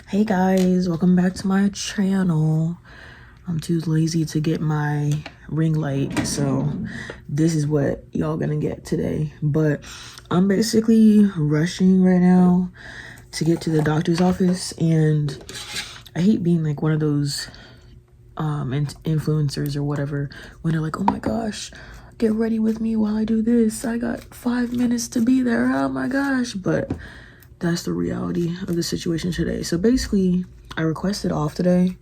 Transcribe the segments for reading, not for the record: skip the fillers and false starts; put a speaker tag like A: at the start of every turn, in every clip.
A: Hey guys, welcome back to my channel. I'm too lazy to get my ring light, so this is what y'all gonna get today. But I'm basically rushing right now to get to the doctor's office, and I hate being like one of those influencers or whatever when they're like, oh my gosh, get ready with me while I do this. I got 5 minutes to be there. Oh my gosh. But that's the reality of the situation today. So basically, I requested off today.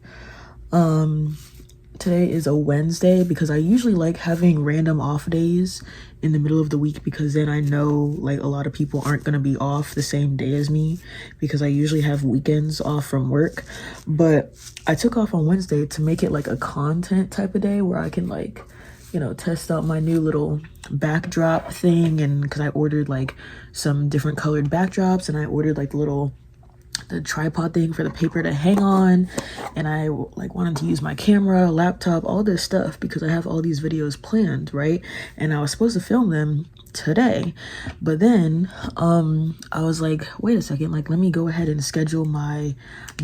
A: Today is a Wednesday because I usually like having random off days in the middle of the week, because then I know like a lot of people aren't going to be off the same day as me, because I usually have weekends off from work. But I took off on Wednesday to make it like a content type of day where I can like, you know, test out my new little backdrop thing. And because I ordered like some different colored backdrops, and I ordered like the tripod thing for the paper to hang on, and I like wanted to use my camera, laptop, all this stuff because I have all these videos planned, right? And I was supposed to film them today, but then I was like, wait a second, like let me go ahead and schedule my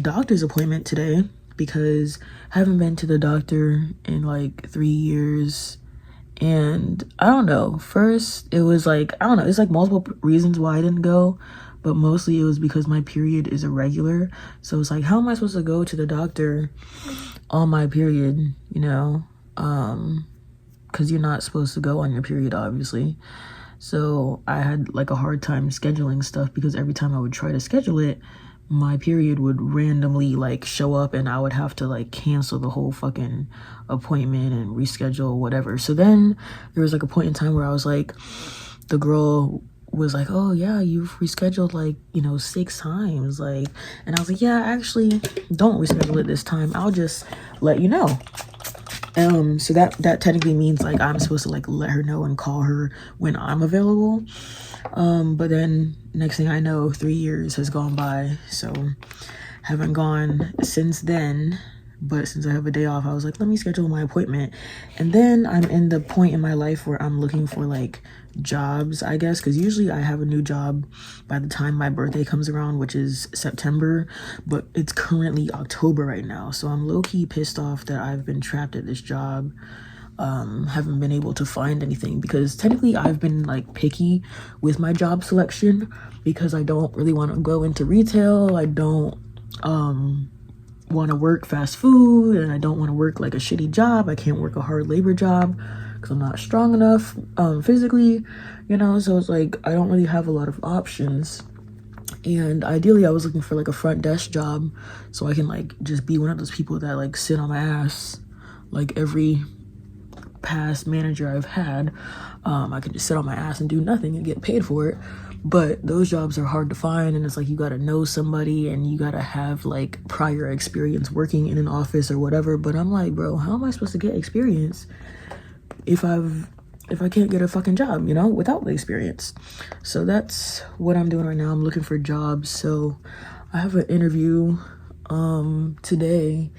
A: doctor's appointment today, because I haven't been to the doctor in like 3 years. And I don't know, first it was like, I don't know, it's like multiple reasons why I didn't go, but mostly it was because my period is irregular. So it's like, how am I supposed to go to the doctor on my period, you know? Because you're not supposed to go on your period, obviously. So I had like a hard time scheduling stuff, because every time I would try to schedule it, my period would randomly like show up, and I would have to like cancel the whole fucking appointment and reschedule whatever. So then there was like a point in time where I was like, the girl was like, oh yeah, you've rescheduled like, you know, 6 times, like, and I was like, yeah, actually don't reschedule it this time, I'll just let you know. So that technically means like I'm supposed to like let her know and call her when I'm available. But then next thing I know, 3 years has gone by, so haven't gone since then. But since I have a day off, I was like, let me schedule my appointment. And then I'm in the point in my life where I'm looking for like jobs, I guess, because usually I have a new job by the time my birthday comes around, which is September, but it's currently October right now. So I'm low-key pissed off that I've been trapped at this job. Haven't been able to find anything, because technically I've been like picky with my job selection, because I don't really want to go into retail. I don't want to work fast food, and I don't want to work like a shitty job. I can't work a hard labor job because I'm not strong enough physically, you know. So it's like I don't really have a lot of options. And ideally I was looking for like a front desk job, so I can like just be one of those people that like sit on my ass like every past manager I've had. I could just sit on my ass and do nothing and get paid for it. But those jobs are hard to find, and it's like you gotta know somebody, and you gotta have like prior experience working in an office or whatever. But I'm like, bro, how am I supposed to get experience if I can't get a fucking job, you know, without the experience? So that's what I'm doing right now. I'm looking for jobs. So I have an interview today,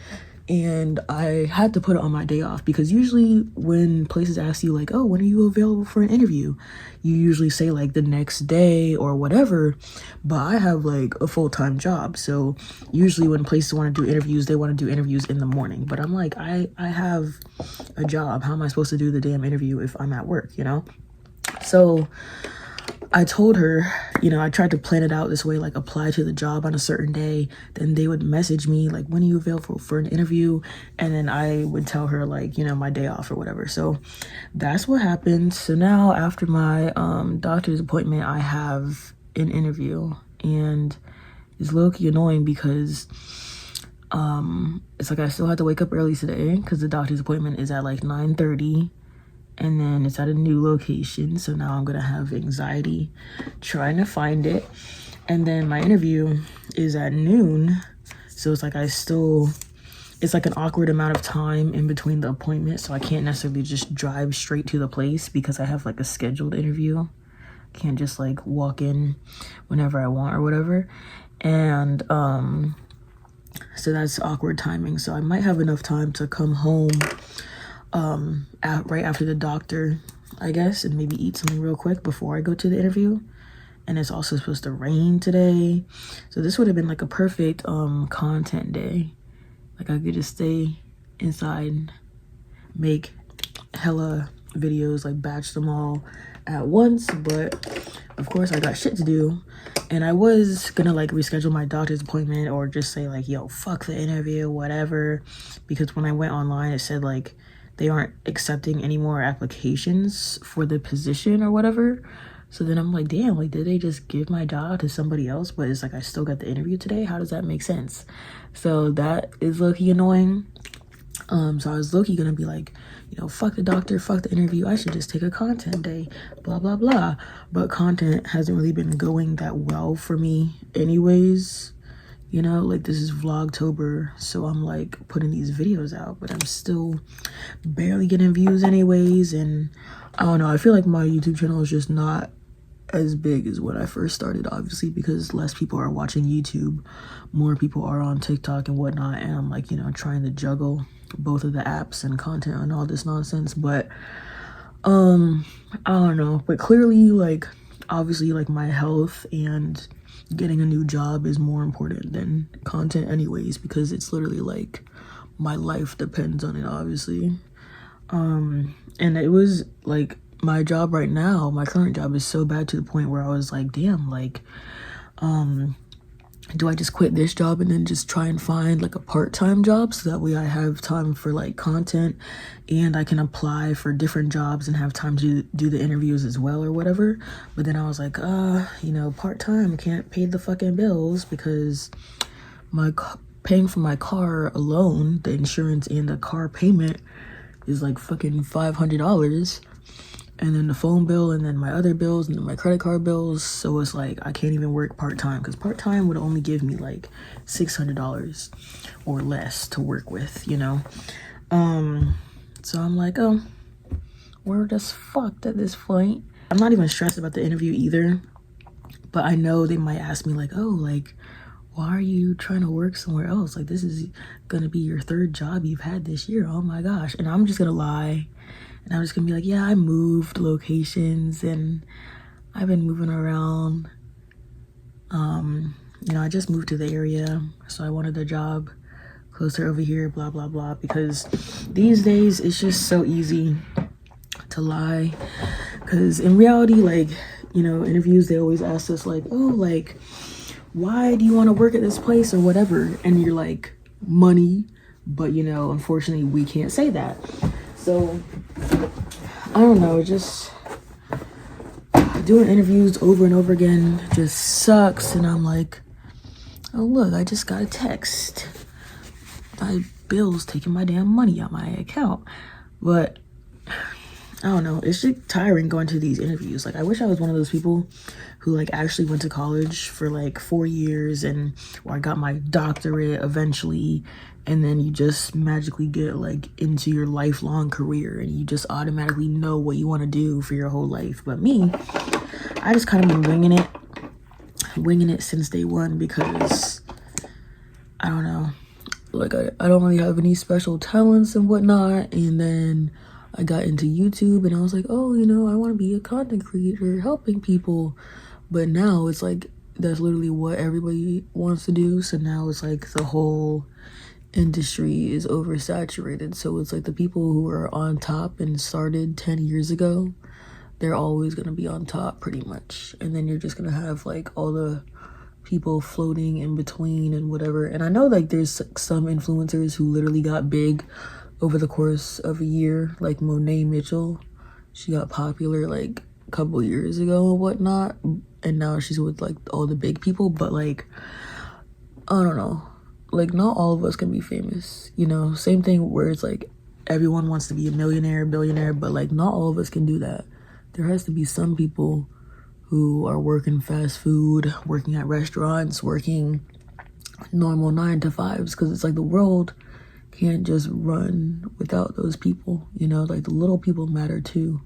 A: and I had to put it on my day off, because usually when places ask you like, oh, when are you available for an interview, you usually say like the next day or whatever. But I have like a full-time job, so usually when places want to do interviews, they want to do interviews in the morning. But I'm like, I have a job. How am I supposed to do the damn interview if I'm at work, you know? So I told her, you know, I tried to plan it out this way, like apply to the job on a certain day. Then they would message me like, when are you available for an interview? And then I would tell her like, you know, my day off or whatever. So that's what happened. So now after my doctor's appointment, I have an interview, and it's low-key annoying because it's like I still have to wake up early today, because the doctor's appointment is at like 9:30. And then it's at a new location, so now I'm gonna have anxiety trying to find it. And then my interview is at noon, so it's like it's like an awkward amount of time in between the appointment, so I can't necessarily just drive straight to the place, because I have like a scheduled interview. I can't just like walk in whenever I want or whatever. And so that's awkward timing. So I might have enough time to come home right after the doctor, I guess, and maybe eat something real quick before I go to the interview. and it's also supposed to rain today. So this would have been like a perfect content day. Like I could just stay inside, make hella videos, like batch them all at once. But of course I got shit to do, and I was gonna like reschedule my doctor's appointment or just say like, yo, fuck the interview, whatever, because when I went online it said like they aren't accepting any more applications for the position or whatever. So then I'm like, damn, like did they just give my job to somebody else? But it's like I still got the interview today. How does that make sense? So that is low-key annoying. So I was low-key gonna be like, you know, fuck the doctor, fuck the interview, I should just take a content day, blah blah blah. But content hasn't really been going that well for me anyways, you know, like this is Vlogtober, so I'm like putting these videos out, but I'm still barely getting views anyways. And I don't know, I feel like my YouTube channel is just not as big as when I first started, obviously, because less people are watching YouTube, more people are on TikTok and whatnot, and I'm like, you know, trying to juggle both of the apps and content and all this nonsense. But I don't know, but clearly, like, obviously, like my health and getting a new job is more important than content anyways, because it's literally like my life depends on it, obviously. And it was like my job right now, my current job is so bad to the point where I was like, damn, like do I just quit this job and then just try and find like a part-time job so that way I have time for like content and I can apply for different jobs and have time to do the interviews as well or whatever. But then I was like, you know, part-time can't pay the fucking bills because paying for my car alone, the insurance and the car payment is like fucking $500, and then the phone bill, and then my other bills, and then my credit card bills. So it's like I can't even work part-time, because part-time would only give me like $600 or less to work with, you know. So I'm like, oh, we're just fucked at this point. I'm not even stressed about the interview either, but I know they might ask me like, oh, like, why are you trying to work somewhere else? Like, this is gonna be your third job you've had this year. Oh my gosh. And I'm just gonna lie, and I'm just gonna be like, yeah, I moved locations and I've been moving around. You know, I just moved to the area, so I wanted a job closer over here, blah blah blah, because these days it's just so easy to lie. Because in reality, like, you know, interviews, they always ask us like, oh, like, why do you want to work at this place or whatever? And you're like, money. But, you know, unfortunately, we can't say that. So, I don't know, just doing interviews over and over again just sucks. And I'm like, oh, look, I just got a text. My bill's taking my damn money out my account. But I don't know, it's just tiring going to these interviews. Like, I wish I was one of those people who like actually went to college for like 4 years and or I got my doctorate eventually, and then you just magically get like into your lifelong career and you just automatically know what you want to do for your whole life. But me, I just kind of been winging it since day one, because I don't know, like I don't really have any special talents and whatnot. And then I got into YouTube and I was like, oh, you know, I want to be a content creator helping people. But now it's like that's literally what everybody wants to do. So now it's like the whole industry is oversaturated. So it's like the people who are on top and started 10 years ago, they're always going to be on top pretty much. And then you're just going to have like all the people floating in between and whatever. And I know like there's some influencers who literally got big over the course of a year, like Monet Mitchell. She got popular like a couple years ago and whatnot, and now she's with like all the big people. But like, I don't know, like not all of us can be famous, you know. Same thing where it's like everyone wants to be a millionaire, billionaire, but like not all of us can do that. There has to be some people who are working fast food, working at restaurants, working normal 9-to-5s, because it's like the world can't just run without those people, you know. Like the little people matter too.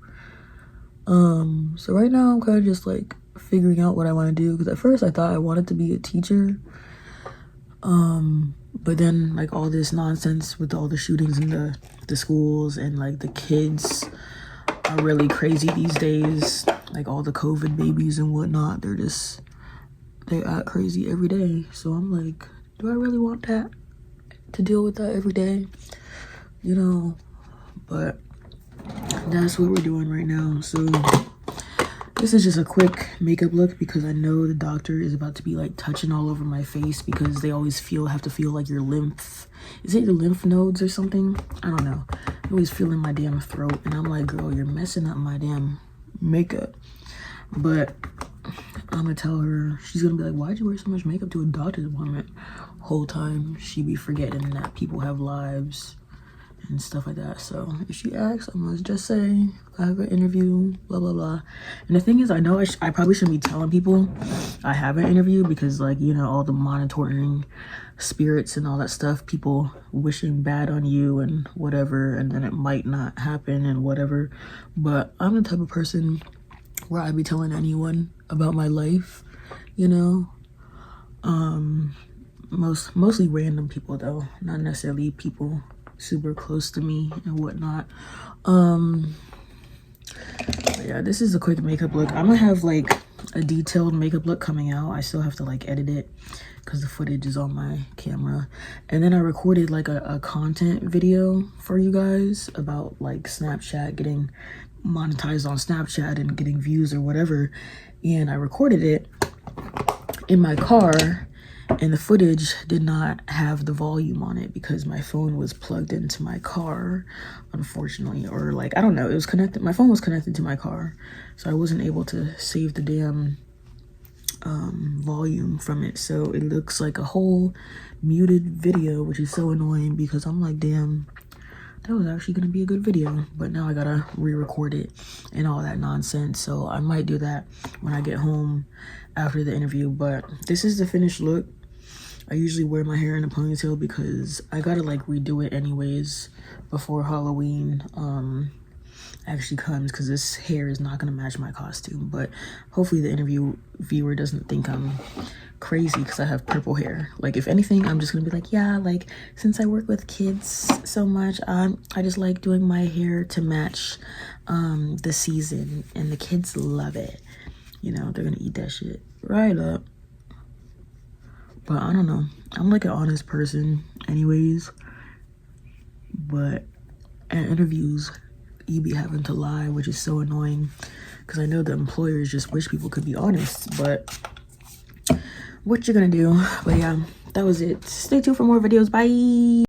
A: So right now I'm kind of just like figuring out what I want to do, because at first I thought I wanted to be a teacher, but then like all this nonsense with all the shootings in the schools and like the kids are really crazy these days. Like all the COVID babies and whatnot, they act crazy every day. So I'm like, do I really want that, to deal with that every day? You know, but that's what we're doing right now. So this is just a quick makeup look because I know the doctor is about to be like touching all over my face because they always have to feel like your is it your lymph nodes or something? I don't know. I always feel in my damn throat and I'm like, girl, you're messing up my damn makeup. But I'm gonna tell her, she's gonna be like, why'd you wear so much makeup to a doctor's appointment? Whole time she be forgetting that people have lives and stuff like that. So if she asks, I'm gonna just say I have an interview, blah blah blah. And the thing is, I know I probably shouldn't be telling people I have an interview because, like, you know, all the monitoring spirits and all that stuff, people wishing bad on you and whatever, and then it might not happen and whatever. But I'm the type of person where I be telling anyone about my life, you know. Mostly random people though, not necessarily people super close to me and whatnot. Yeah, this is a quick makeup look. I'm gonna have like a detailed makeup look coming out. I still have to like edit it because the footage is on my camera. And then I recorded like a content video for you guys about like Snapchat, getting monetized on Snapchat and getting views or whatever. And I recorded it in my car, and the footage did not have the volume on it because my phone was plugged into my car, unfortunately. Or like, I don't know, it was connected, my phone was connected to my car, so I wasn't able to save the damn volume from it. So it looks like a whole muted video, which is so annoying because I'm like, damn, that was actually gonna be a good video, but now I gotta re-record it and all that nonsense. So I might do that when I get home after the interview. But this is the finished look. I usually wear my hair in a ponytail because I gotta like redo it anyways before Halloween actually comes, because this hair is not gonna match my costume. But hopefully the viewer doesn't think I'm crazy because I have purple hair. Like, if anything, I'm just gonna be like, yeah, like, since I work with kids so much, I just like doing my hair to match the season, and the kids love it. You know, they're gonna eat that shit right up. But I don't know, I'm like an honest person anyways, but at interviews you be having to lie, which is so annoying because I know the employers just wish people could be honest, but what you're gonna do. But yeah, that was it. Stay tuned for more videos. Bye.